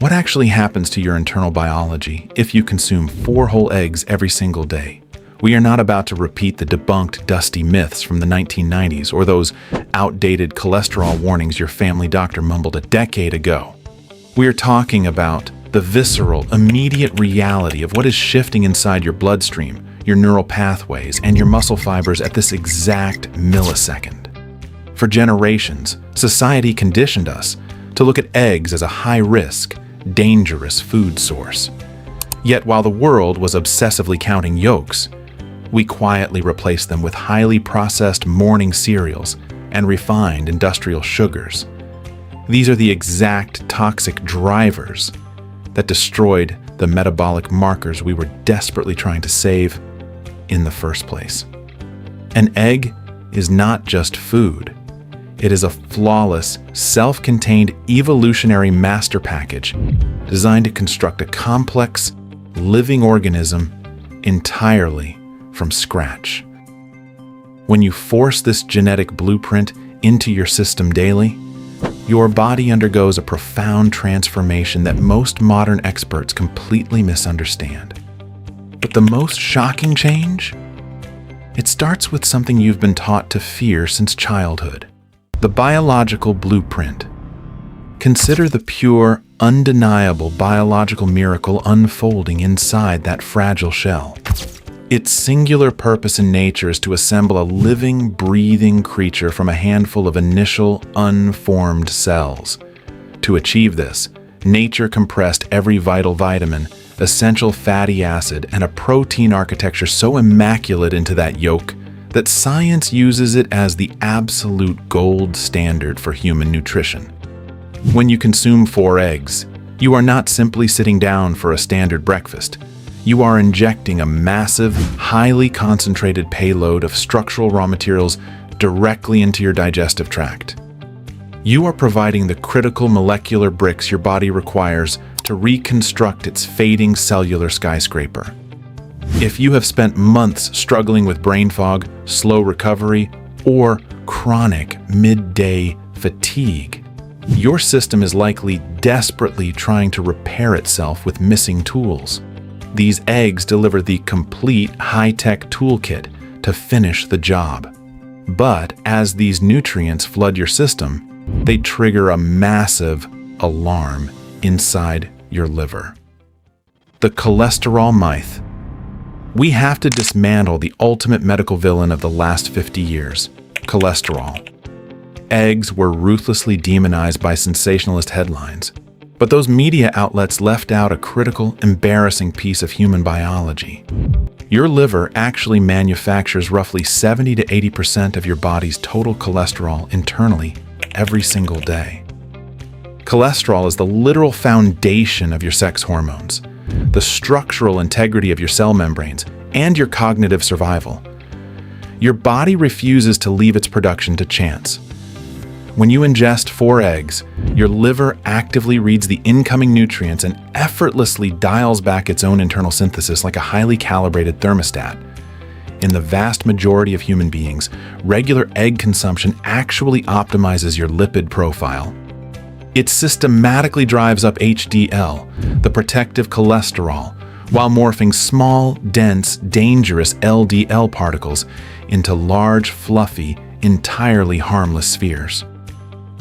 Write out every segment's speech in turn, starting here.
What actually happens to your internal biology if you consume 4 whole eggs every single day? We are not about to repeat the debunked dusty myths from the 1990s or those outdated cholesterol warnings your family doctor mumbled a decade ago. We are talking about the visceral, immediate reality of what is shifting inside your bloodstream, your neural pathways, and your muscle fibers at this exact millisecond. For generations, society conditioned us to look at eggs as a high-risk, dangerous food source. Yet while the world was obsessively counting yolks, we quietly replaced them with highly processed morning cereals and refined industrial sugars. These are the exact toxic drivers that destroyed the metabolic markers we were desperately trying to save in the first place. An egg is not just food. It is a flawless, self-contained evolutionary master package designed to construct a complex, living organism entirely from scratch. When you force this genetic blueprint into your system daily, your body undergoes a profound transformation that most modern experts completely misunderstand. But the most shocking change? It starts with something you've been taught to fear since childhood. The biological blueprint. Consider the pure, undeniable biological miracle unfolding inside that fragile shell. Its singular purpose in nature is to assemble a living, breathing creature from a handful of initial, unformed cells. To achieve this, nature compressed every vital vitamin, essential fatty acid, and a protein architecture so immaculate into that yolk that science uses it as the absolute gold standard for human nutrition. When you consume 4 eggs, you are not simply sitting down for a standard breakfast. You are injecting a massive, highly concentrated payload of structural raw materials directly into your digestive tract. You are providing the critical molecular bricks your body requires to reconstruct its fading cellular skyscraper. If you have spent months struggling with brain fog, slow recovery, or chronic midday fatigue, your system is likely desperately trying to repair itself with missing tools. These eggs deliver the complete high-tech toolkit to finish the job. But as these nutrients flood your system, they trigger a massive alarm inside your liver. The cholesterol myth. We have to dismantle the ultimate medical villain of the last 50 years, cholesterol. Eggs were ruthlessly demonized by sensationalist headlines, but those media outlets left out a critical, embarrassing piece of human biology. Your liver actually manufactures roughly 70 to 80% of your body's total cholesterol internally every single day. Cholesterol is the literal foundation of your sex hormones, the structural integrity of your cell membranes, and your cognitive survival. Your body refuses to leave its production to chance. When you ingest 4 eggs, your liver actively reads the incoming nutrients and effortlessly dials back its own internal synthesis like a highly calibrated thermostat. In the vast majority of human beings, regular egg consumption actually optimizes your lipid profile. It systematically drives up HDL, the protective cholesterol, while morphing small, dense, dangerous LDL particles into large, fluffy, entirely harmless spheres.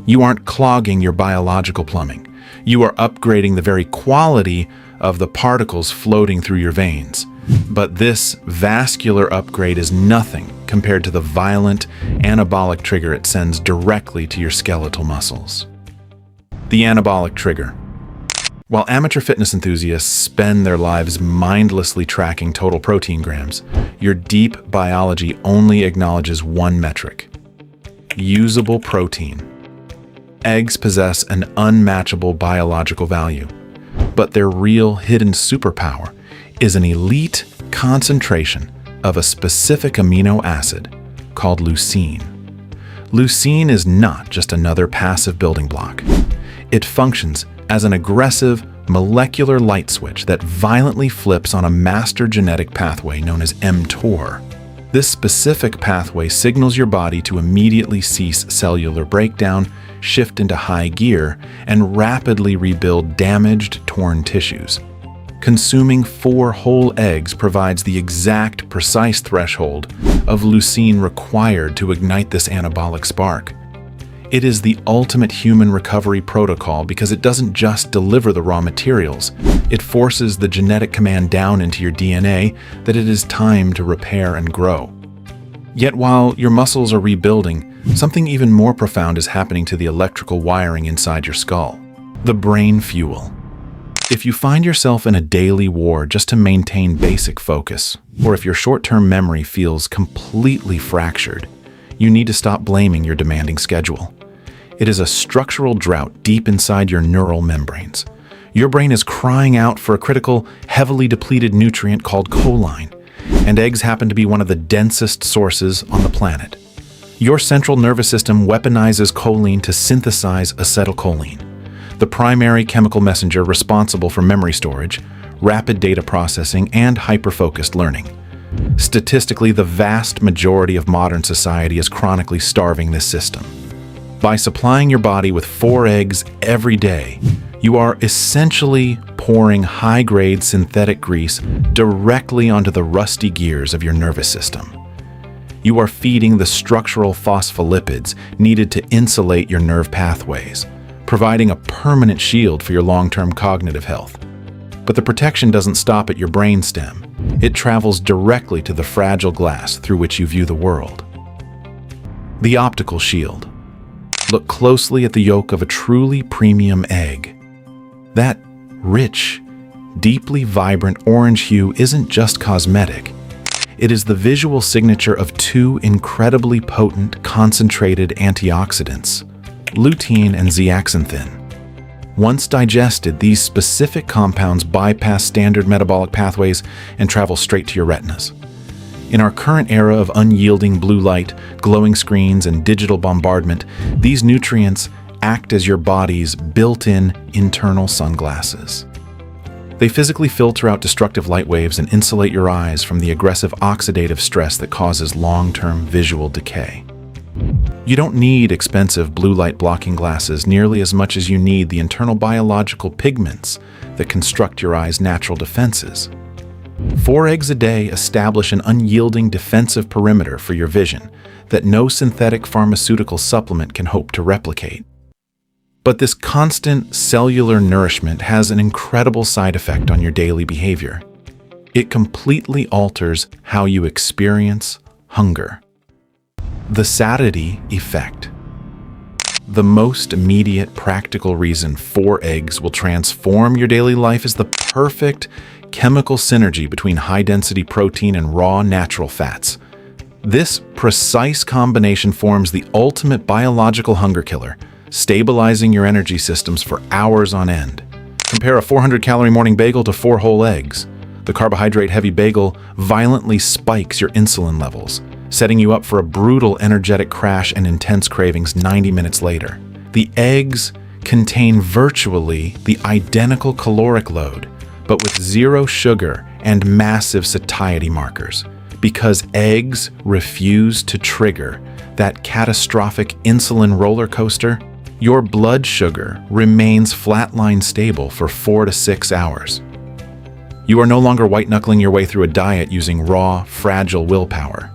You aren't clogging your biological plumbing. You are upgrading the very quality of the particles floating through your veins. But this vascular upgrade is nothing compared to the violent anabolic trigger it sends directly to your skeletal muscles. The anabolic trigger. While amateur fitness enthusiasts spend their lives mindlessly tracking total protein grams, your deep biology only acknowledges one metric: usable protein. Eggs possess an unmatchable biological value, but their real hidden superpower is an elite concentration of a specific amino acid called leucine. Leucine is not just another passive building block. It functions as an aggressive molecular light switch that violently flips on a master genetic pathway known as mTOR. This specific pathway signals your body to immediately cease cellular breakdown, shift into high gear, and rapidly rebuild damaged, torn tissues. Consuming 4 whole eggs provides the exact, precise threshold of leucine required to ignite this anabolic spark. It is the ultimate human recovery protocol because it doesn't just deliver the raw materials, it forces the genetic command down into your DNA that it is time to repair and grow. Yet while your muscles are rebuilding, something even more profound is happening to the electrical wiring inside your skull. The brain fuel. If you find yourself in a daily war just to maintain basic focus, or if your short-term memory feels completely fractured, you need to stop blaming your demanding schedule. It is a structural drought deep inside your neural membranes. Your brain is crying out for a critical, heavily depleted nutrient called choline, and eggs happen to be one of the densest sources on the planet. Your central nervous system weaponizes choline to synthesize acetylcholine, the primary chemical messenger responsible for memory storage, rapid data processing, and hyper-focused learning. Statistically, the vast majority of modern society is chronically starving this system. By supplying your body with 4 eggs every day, you are essentially pouring high-grade synthetic grease directly onto the rusty gears of your nervous system. You are feeding the structural phospholipids needed to insulate your nerve pathways, providing a permanent shield for your long-term cognitive health. But the protection doesn't stop at your brainstem. It travels directly to the fragile glass through which you view the world. The optical shield. Look closely at the yolk of a truly premium egg. That rich, deeply vibrant orange hue isn't just cosmetic. It is the visual signature of 2 incredibly potent, concentrated antioxidants, lutein and zeaxanthin. Once digested, these specific compounds bypass standard metabolic pathways and travel straight to your retinas. In our current era of unyielding blue light, glowing screens, and digital bombardment, these nutrients act as your body's built-in internal sunglasses. They physically filter out destructive light waves and insulate your eyes from the aggressive oxidative stress that causes long-term visual decay. You don't need expensive blue light blocking glasses nearly as much as you need the internal biological pigments that construct your eye's natural defenses. 4 eggs a day establish an unyielding defensive perimeter for your vision that no synthetic pharmaceutical supplement can hope to replicate. But this constant cellular nourishment has an incredible side effect on your daily behavior. It completely alters how you experience hunger. The satiety effect. The most immediate practical reason 4 eggs will transform your daily life is the perfect chemical synergy between high-density protein and raw natural fats. This precise combination forms the ultimate biological hunger killer, stabilizing your energy systems for hours on end. Compare a 400-calorie morning bagel to 4 whole eggs. The carbohydrate-heavy bagel violently spikes your insulin levels, setting you up for a brutal energetic crash and intense cravings 90 minutes later. The eggs contain virtually the identical caloric load, but with 0 sugar and massive satiety markers. Because eggs refuse to trigger that catastrophic insulin roller coaster, your blood sugar remains flatline stable for 4 to 6 hours. You are no longer white-knuckling your way through a diet using raw, fragile willpower.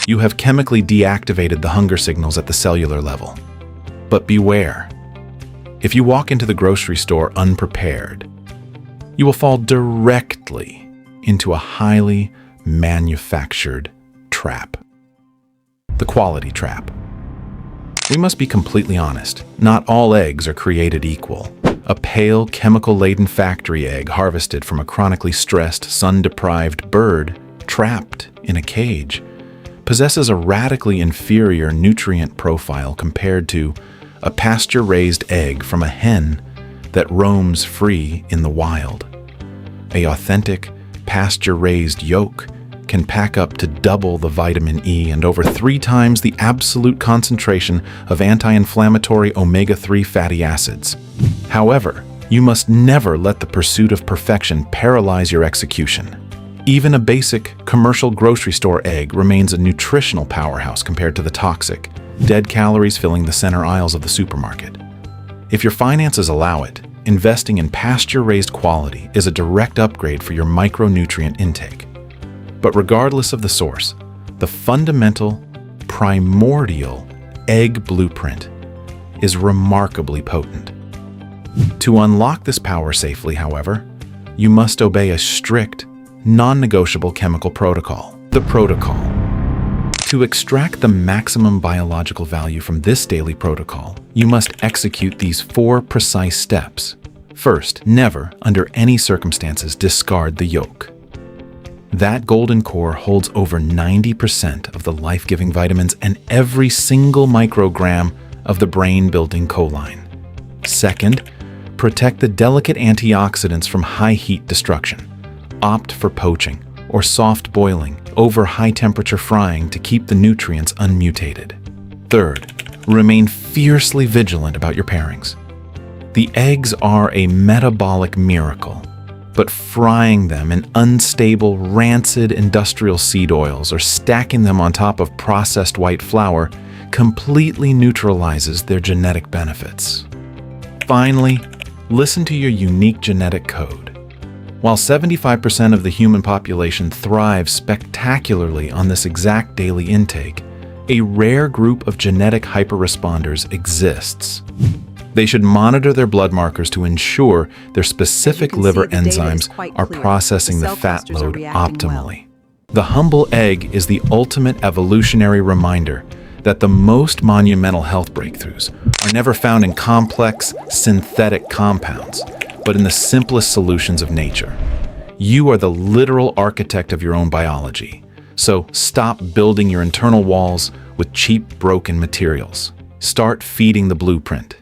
You have chemically deactivated the hunger signals at the cellular level. But beware. If you walk into the grocery store unprepared, you will fall directly into a highly manufactured trap. The quality trap. We must be completely honest. Not all eggs are created equal. A pale, chemical-laden factory egg harvested from a chronically stressed, sun-deprived bird trapped in a cage possesses a radically inferior nutrient profile compared to a pasture-raised egg from a hen that roams free in the wild. An authentic, pasture-raised yolk can pack up to double the vitamin E and over 3 times the absolute concentration of anti-inflammatory omega-3 fatty acids. However, you must never let the pursuit of perfection paralyze your execution. Even a basic commercial grocery store egg remains a nutritional powerhouse compared to the toxic, dead calories filling the center aisles of the supermarket. If your finances allow it, investing in pasture-raised quality is a direct upgrade for your micronutrient intake. But regardless of the source, the fundamental, primordial egg blueprint is remarkably potent. To unlock this power safely, however, you must obey a strict, non-negotiable chemical protocol. The protocol. To extract the maximum biological value from this daily protocol, you must execute these 4 precise steps. First, never, under any circumstances, discard the yolk. That golden core holds over 90% of the life-giving vitamins and every single microgram of the brain-building choline. Second, protect the delicate antioxidants from high-heat destruction. Opt for poaching or soft boiling over high-temperature frying to keep the nutrients unmutated. Third, remain fiercely vigilant about your pairings. The eggs are a metabolic miracle, but frying them in unstable, rancid industrial seed oils or stacking them on top of processed white flour completely neutralizes their genetic benefits. Finally, listen to your unique genetic code. While 75% of the human population thrives spectacularly on this exact daily intake, a rare group of genetic hyperresponders exists. They should monitor their blood markers to ensure their specific liver enzymes are processing the fat load optimally. The humble egg is the ultimate evolutionary reminder that the most monumental health breakthroughs are never found in complex, synthetic compounds, but in the simplest solutions of nature. You are the literal architect of your own biology, so stop building your internal walls with cheap, broken materials. Start feeding the blueprint.